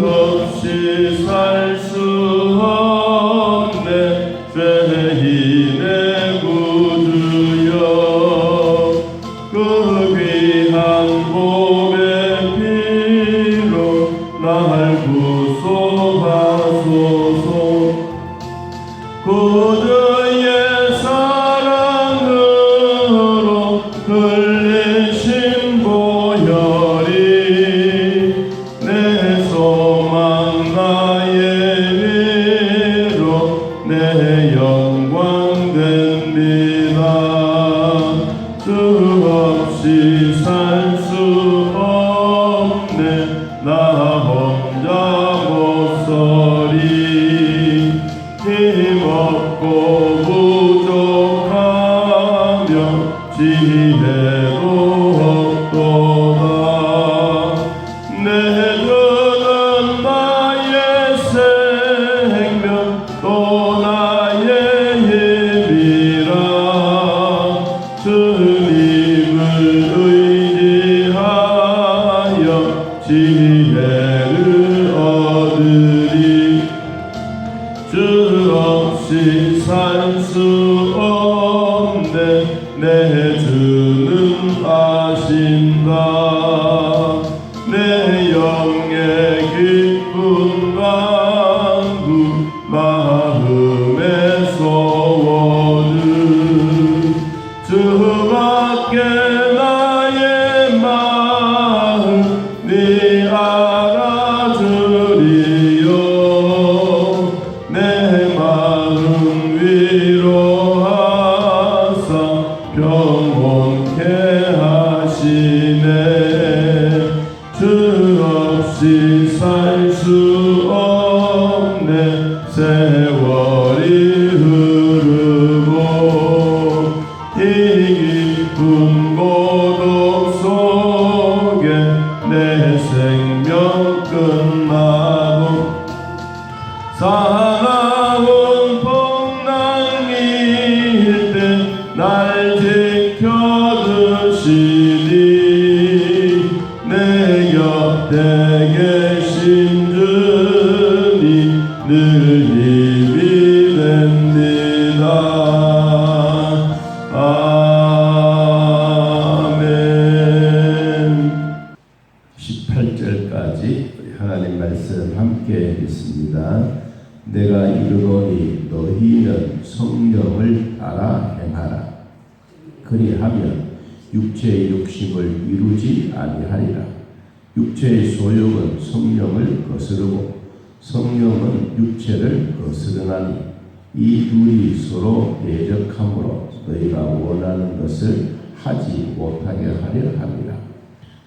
없이 살 수 없네. 죄인의 구주여, 그 귀한 복의 피로 날 구속하소서. 구주의 사랑으로 흘리신 보혈이 내 소망 나의 위로 내 영광 됩니다. 주 없이 살 수 없네. 나 혼자 못 서리. 힘없고 부족하며 지혜도 없도다. 내 주는 나의 생명 또 나의 힘이라. 주님을 의지하여 지혜를 얻으리. 주 없이 살 수 없네. 내 주는 아신다. 내 영의 기쁜 간구 마음의 소원을 주밖에 나의 마음 네 알아주리요. 내 마음 위로하사 평온케 하시네. 주 없이 살 수 없네. 세월이 흐르고 이 깊은 고독 속에 내 생명 끝나고 사나운 풍랑일 때 날 지켜주시니. 내 곁에 계신 주님 늘 힘이 됩니다. 아멘. 18절까지 하나님 말씀 함께 읽습니다. 내가 이르노니 너희는 성령을 따라 행하라. 그리하면 육체의 욕심을 이루지 아니하리라. 육체의 소욕은 성령을 거스르고 성령은 육체를 거스르나니 이 둘이 서로 대적하므로 너희가 원하는 것을 하지 못하게 하려 함이라.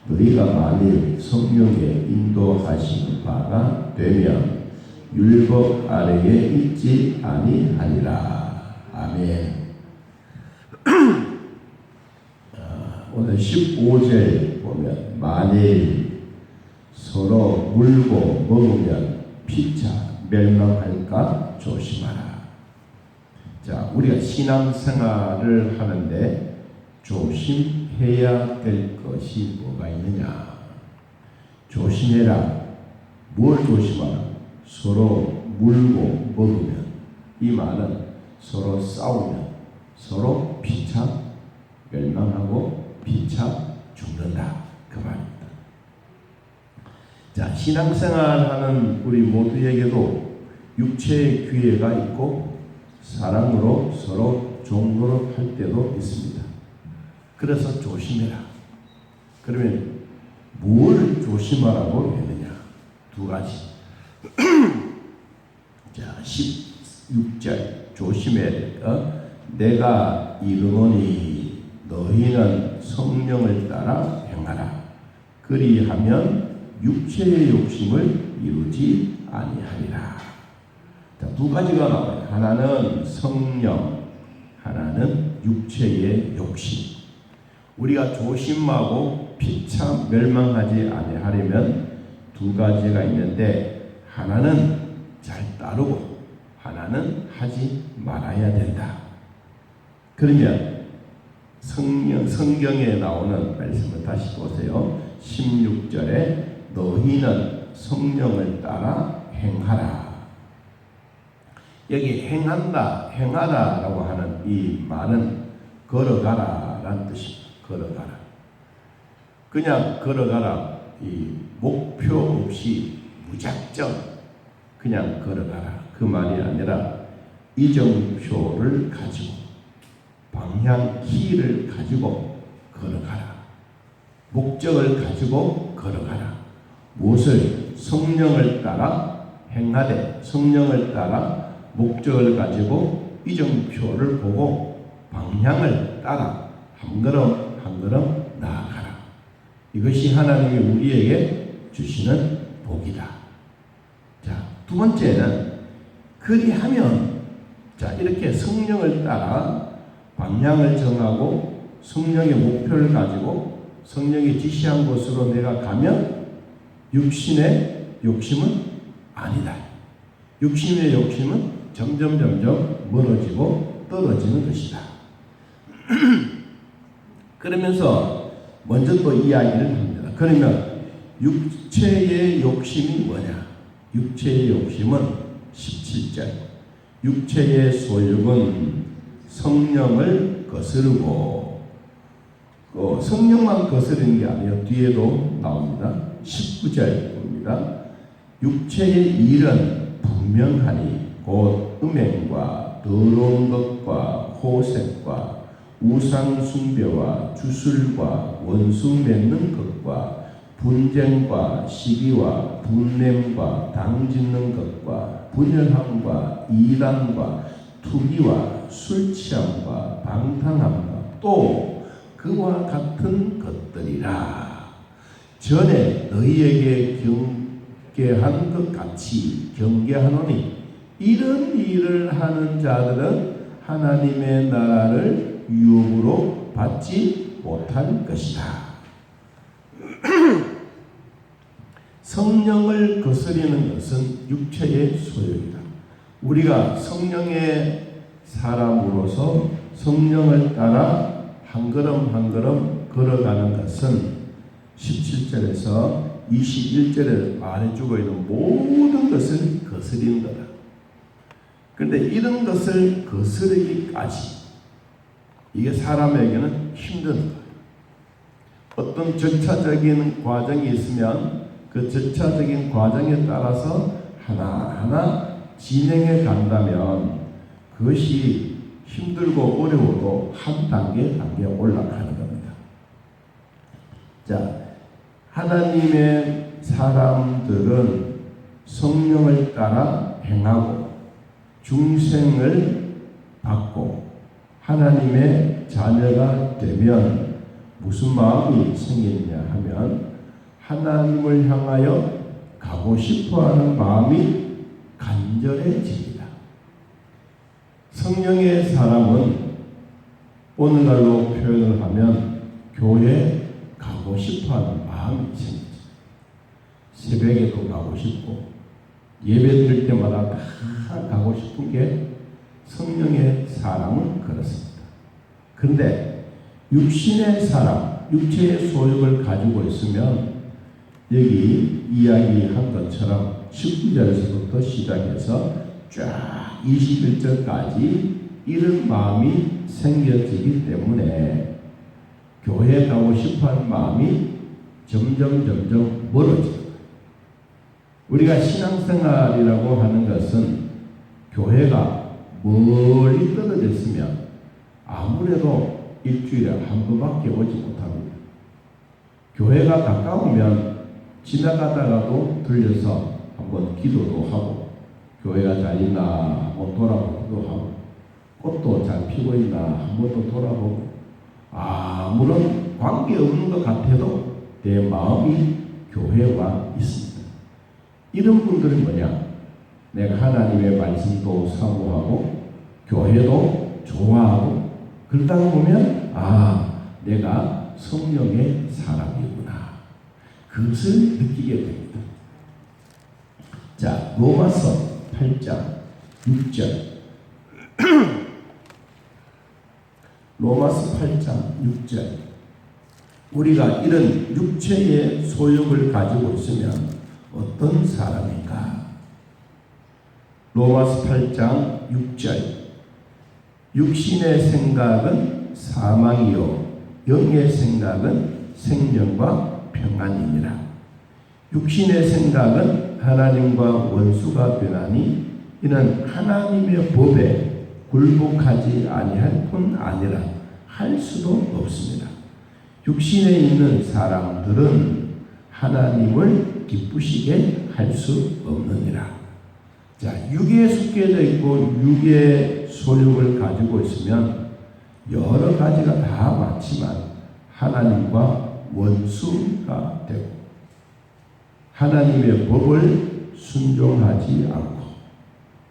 너희가 만일 성령의 인도하신 바가 되면 율법 아래에 있지 아니하리라. 아멘. 오늘 15절 보면 만일 서로 물고 먹으면 피차 멸망할까 조심하라. 자, 우리가 신앙생활을 하는데 조심해야 될 것이 뭐가 있느냐? 조심해라. 뭘 조심하라? 서로 물고 먹으면, 이 말은 서로 싸우면 서로 피차 멸망하고 피차 죽는다, 그 말입니다. 자, 신앙생활하는 우리 모두에게도 육체의 기회가 있고 사랑으로 서로 종노릇할 때도 있습니다. 그래서 조심해라. 그러면 뭘 조심하라고 했느냐? 두 가지. 자, 16절 조심해야 될 것. 내가 이르노니 너희는 성령을 따라 행하라. 그리하면 육체의 욕심을 이루지 아니하리라. 자, 두 가지가 나와요. 하나는 성령, 하나는 육체의 욕심. 우리가 조심하고 피차 멸망하지 아니하려면 두 가지가 있는데, 하나는 잘 따르고 하나는 하지 말아야 된다. 그러면 성경에 나오는 말씀을 다시 보세요. 16절에 너희는 성령을 따라 행하라. 여기 행한다, 행하라라고 하는 이 말은 걸어가라라는 뜻입니다. 걸어가라. 그냥 걸어가라. 이 목표 없이 무작정 그냥 걸어가라. 그 말이 아니라 이정표를 가지고 방향 키를 가지고 걸어가라. 목적을 가지고 걸어가라. 무엇을? 성령을 따라 행하되 성령을 따라 목적을 가지고 이정표를 보고 방향을 따라 한 걸음 한 걸음 나아가라. 이것이 하나님이 우리에게 주시는 복이다. 자, 두 번째는 그리하면, 자, 이렇게 성령을 따라 방향을 정하고 성령의 목표를 가지고 성령이 지시한 곳으로 내가 가면 육신의 욕심은 아니다. 육신의 욕심은 점점 멀어지고 떨어지는 것이다. 그러면서 먼저 또 이야기를 합니다. 그러면 육체의 욕심이 뭐냐? 육체의 욕심은 17절. 육체의 소욕은 성령을 거스르고, 성령만 거스르는 게 아니에요. 뒤에도 나옵니다. 19절 봅니다. 육체의 일은 분명하니 곧 음행과 더러운 것과 호색과 우상 숭배와 주술과 원수 맺는 것과 분쟁과 시기와 분냄과 당짓는 것과 분열함과 이단과 투기와 술 취함과 방탕함과 또 그와 같은 것들이라. 전에 너희에게 경계한 것 같이 경계하노니 이런 일을 하는 자들은 하나님의 나라를 유업으로 받지 못할 것이다. 성령을 거스리는 것은 육체의 소욕이다. 우리가 성령의 사람으로서 성령을 따라 한 걸음 한 걸음 걸어가는 것은 17절에서 21절에 말해주고 있는 모든 것을 거스리는 거다. 그런데 이런 것을 거스르기까지 이게 사람에게는 힘든 거예요. 어떤 절차적인 과정이 있으면 그 절차적인 과정에 따라서 하나하나 진행해 간다면 그것이 힘들고 어려워도 한 단계 올라가는 겁니다. 자, 하나님의 사람들은 성령을 따라 행하고 중생을 받고 하나님의 자녀가 되면 무슨 마음이 생기느냐 하면 하나님을 향하여 가고 싶어하는 마음이 간절해집니다. 성령의 사람은 오늘날로 표현을 하면 교회에 가고 싶어하는 마음이 생기죠. 새벽에도 가고 싶고 예배 드릴 때마다 다 가고 싶은 게 성령의 사람은 그렇습니다. 그런데 육신의 사람, 육체의 소욕을 가지고 있으면 여기 이야기한 것처럼 19절에서부터 시작해서 쫙 21절까지 이런 마음이 생겨지기 때문에 교회에 가고 싶어하는 마음이 점점 멀어집니다. 우리가 신앙생활이라고 하는 것은 교회가 멀리 떨어져 있으면 아무래도 일주일에 한 번밖에 오지 못합니다. 교회가 가까우면 지나가다가도 들려서 한번 기도도 하고 교회가 잘 있나 한번 돌아보기도 하고 꽃도 잘 피고 있나 한번 또 돌아보고 아무런 관계없는 것 같아도 내 마음이 교회와 있습니다. 이런 분들은 뭐냐? 내가 하나님의 말씀도 사모하고 교회도 좋아하고 그러다가 보면 내가 성령의 사람이구나. 그것을 느끼게 됩니다. 자, 로마서 8장 6절 로마서 8장 6절 우리가 이런 육체의 소욕을 가지고 있으면 어떤 사람인가? 로마서 8장 6절 육신의 생각은 사망이요 영의 생각은 생명과 평안이니라. 육신의 생각은 하나님과 원수가 되나니 이는 하나님의 법에 굴복하지 아니할 뿐 아니라 할 수도 없습니다. 육신에 있는 사람들은 하나님을 기쁘시게 할 수 없느니라. 자, 육에 속해져 있고 육의 소욕을 가지고 있으면 여러 가지가 다 많지만 하나님과 원수가 되고 하나님의 법을 순종하지 않고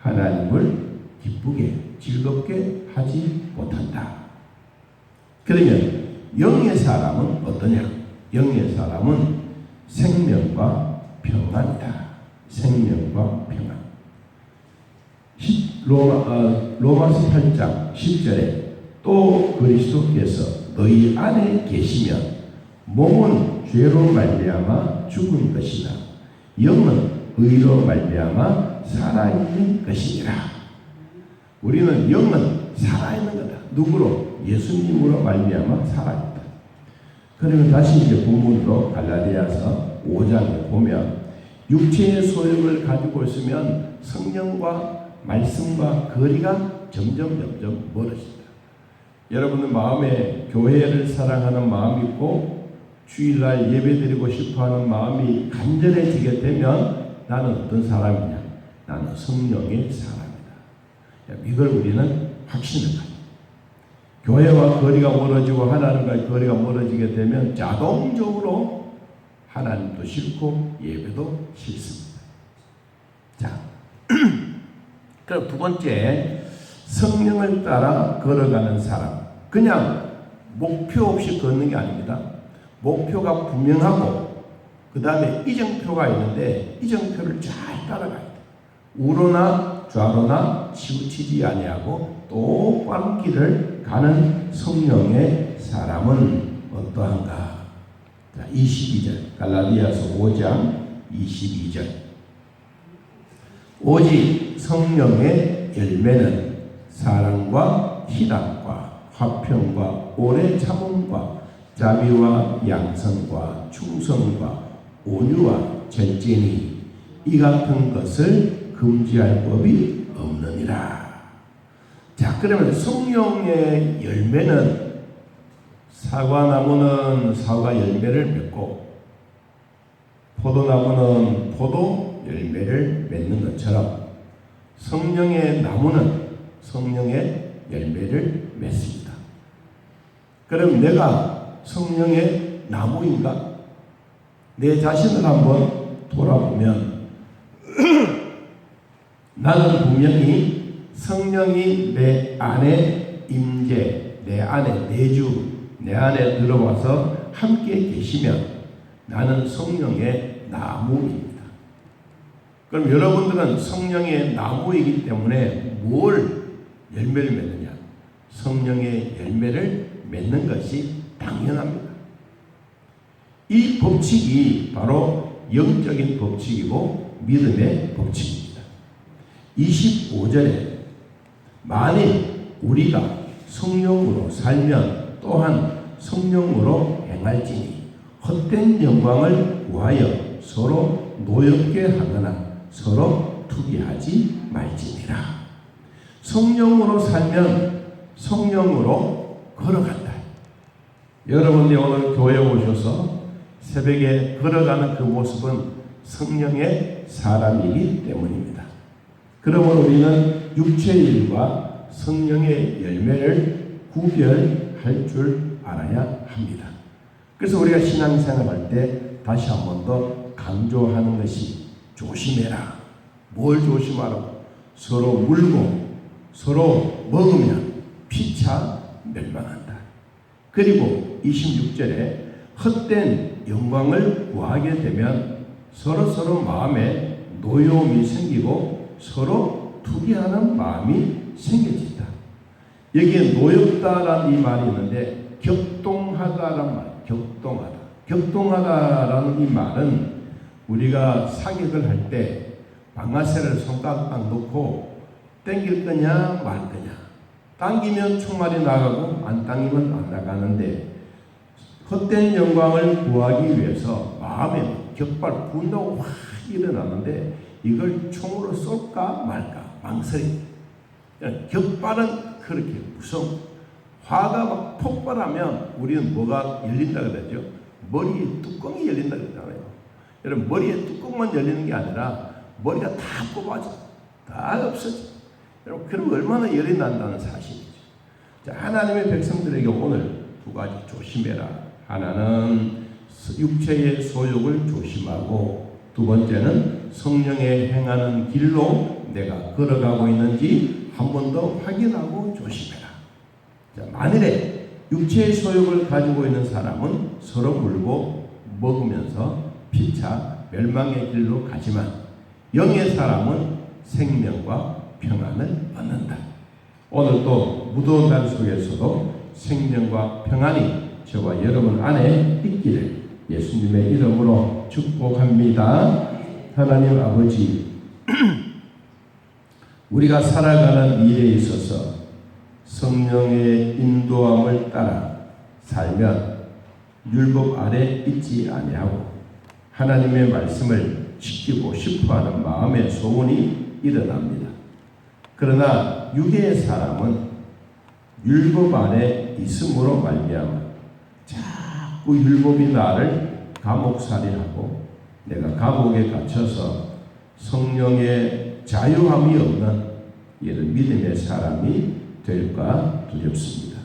하나님을 기쁘게 즐겁게 하지 못한다. 그러면 영의 사람은 어떠냐? 영의 사람은 생명과 평안이다. 생명과 평안. 로마서 8장 10절에 또 그리스도께서 너희 안에 계시면 몸은 죄로 말미암아 죽은 것이나 영은 의로 말미암아 살아있는 것이니라. 우리는 영은 살아있는 거다. 누구로? 예수님으로 말미암아 살아있다. 그러면 다시 이제 본문으로 갈라디아서 5장에 보면 육체의 소욕을 가지고 있으면 성령과 말씀과 거리가 점점 멀어진다. 여러분의 마음에 교회를 사랑하는 마음이 있고 주일날 예배드리고 싶어하는 마음이 간절해지게 되면 나는 어떤 사람이냐? 나는 성령의 사람이다. 이걸 우리는 확신을 가져. 교회와 거리가 멀어지고 하나님과 거리가 멀어지게 되면 자동적으로 하나님도 싫고 예배도 싫습니다. 자, 그럼 두 번째, 성령을 따라 걸어가는 사람. 그냥 목표 없이 걷는 게 아닙니다. 목표가 분명하고 그 다음에 이정표가 있는데 이정표를 잘 따라가야 돼. 우로나 좌로나 치우치지 아니하고 똑바른 길을 가는 성령의 사람은 어떠한가? 자, 22절 갈라디아서 5장 22절 오직 성령의 열매는 사랑과 희락과 화평과 오래 참음과 자비와 양선과 충성과 온유와 절제니 이 같은 것을 금지할 법이 없느니라. 자, 그러면 성령의 열매는 사과나무는 사과 열매를 맺고 포도나무는 포도 열매를 맺는 것처럼 성령의 나무는 성령의 열매를 맺습니다. 그럼 내가 성령의 나무인가? 내 자신을 한번 돌아보면 나는 분명히 성령이 내 안에 임재, 내 안에 내주, 내 안에 들어와서 함께 계시면 나는 성령의 나무입니다. 그럼 여러분들은 성령의 나무이기 때문에 뭘 열매를 맺느냐? 성령의 열매를 맺는 것이 당연합니다. 이 법칙이 바로 영적인 법칙이고 믿음의 법칙입니다. 25절에 만일 우리가 성령으로 살면 또한 성령으로 행할지니 헛된 영광을 구하여 서로 노엽게 하거나 서로 투기하지 말지니라. 성령으로 살면 성령으로 걸어간다. 여러분이 오늘 교회에 오셔서 새벽에 걸어가는 그 모습은 성령의 사람이기 때문입니다. 그러므로 우리는 육체의 일과 성령의 열매를 구별할 줄 알아야 합니다. 그래서 우리가 신앙생활할 때 다시 한 번 더 강조하는 것이 조심해라. 뭘 조심하라고? 서로 물고 서로 먹으면 피차 멸망한다. 그리고 26절에 헛된 영광을 구하게 되면 서로 마음에 노여움이 생기고 서로 투기하는 마음이 생겨진다. 여기에 노엽다라는 이 말이 있는데 격동하다라는 말, 격동하다라는 이 말은 우리가 사격을 할 때 방아쇠를 손가락 딱 놓고 당길 거냐 말 거냐. 당기면 총알이 나가고 안 당기면 안 나가는데 헛된 영광을 구하기 위해서 마음에 격발 분노가 확 일어나는데 이걸 총으로 쏠까 말까 망설임. 격발은 그렇게 무서운, 화가 막 폭발하면 우리는 뭐가 열린다 그러죠? 머리에 뚜껑이 열린다 그러잖아요. 여러분, 머리에 뚜껑만 열리는 게 아니라 머리가 다 뽑아져, 다 없어져. 여러분, 그럼 얼마나 열이 난다는 사실이죠. 자, 하나님의 백성들에게 오늘 두 가지 조심해라. 하나는 육체의 소욕을 조심하고, 두 번째는 성령의 행하는 길로 내가 걸어가고 있는지 한 번 더 확인하고 조심해라. 자, 만일에 육체의 소욕을 가지고 있는 사람은 서로 물고 먹으면서 피차 멸망의 길로 가지만, 영의 사람은 생명과 평안을 얻는다. 오늘 또 무더운 날 속에서도 생명과 평안이 저와 여러분 안에 있기를 예수님의 이름으로 축복합니다. 하나님 아버지, 우리가 살아가는 일에 있어서 성령의 인도함을 따라 살면 율법 아래 있지 아니하고 하나님의 말씀을 지키고 싶어하는 마음의 소원이 일어납니다. 그러나 육의 사람은 율법 안에 있음으로 말미암아 자꾸 율법이 나를 감옥살이하고 내가 감옥에 갇혀서 성령의 자유함이 없는 이런 믿음의 사람이 될까 두렵습니다.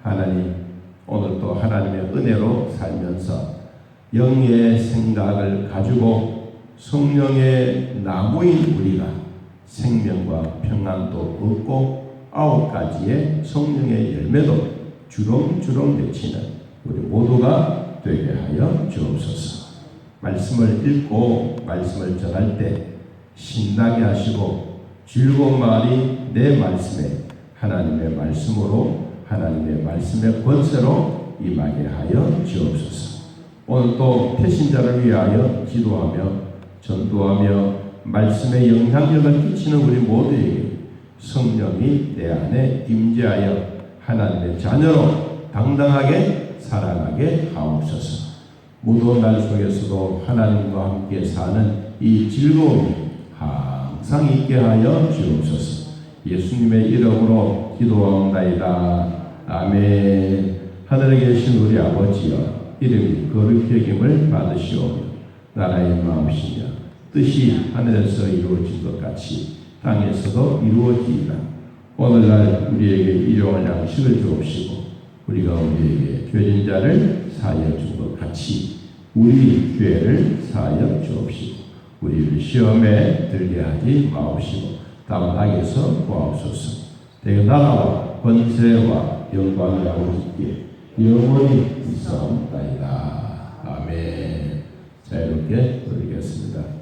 하나님, 오늘도 하나님의 은혜로 살면서 영의 생각을 가지고 성령의 나무인 우리가 생명과 평안도 얻고 9가지의 성령의 열매도 주렁주렁 맺히는 우리 모두가 되게 하여 주옵소서. 말씀을 읽고 말씀을 전할 때 신나게 하시고 즐거운 말이 내 말씀에 하나님의 말씀으로 하나님의 말씀의 권세로 임하게 하여 주옵소서. 오늘 또 패신자를 위하여 기도하며 전도하며 말씀의 영향력을 끼치는 우리 모두에게 성령이 내 안에 임재하여 하나님의 자녀로 당당하게 살아가게 하옵소서. 무더운 날 속에서도 하나님과 함께 사는 이 즐거움이 항상 있게 하여 주옵소서. 예수님의 이름으로 기도하옵나이다. 아멘. 하늘에 계신 우리 아버지여, 이름이 거룩히 여김을 받으시오며 나라의 마음이시며 뜻이 하늘에서 이루어진 것 같이 땅에서도 이루어지이다. 오늘날 우리에게 일용할 양식을 주옵시고 우리가 우리에게 죄진 자를 사하여 준 것 같이 우리 죄를 사하여 주옵시고 우리를 시험에 들게 하지 마옵시고 다만 악에서 구하옵소서. 대개 나라와 권세와 영광을 아버지께 영원히 있사옵나이다. 아멘. 자유롭게 드리겠습니다.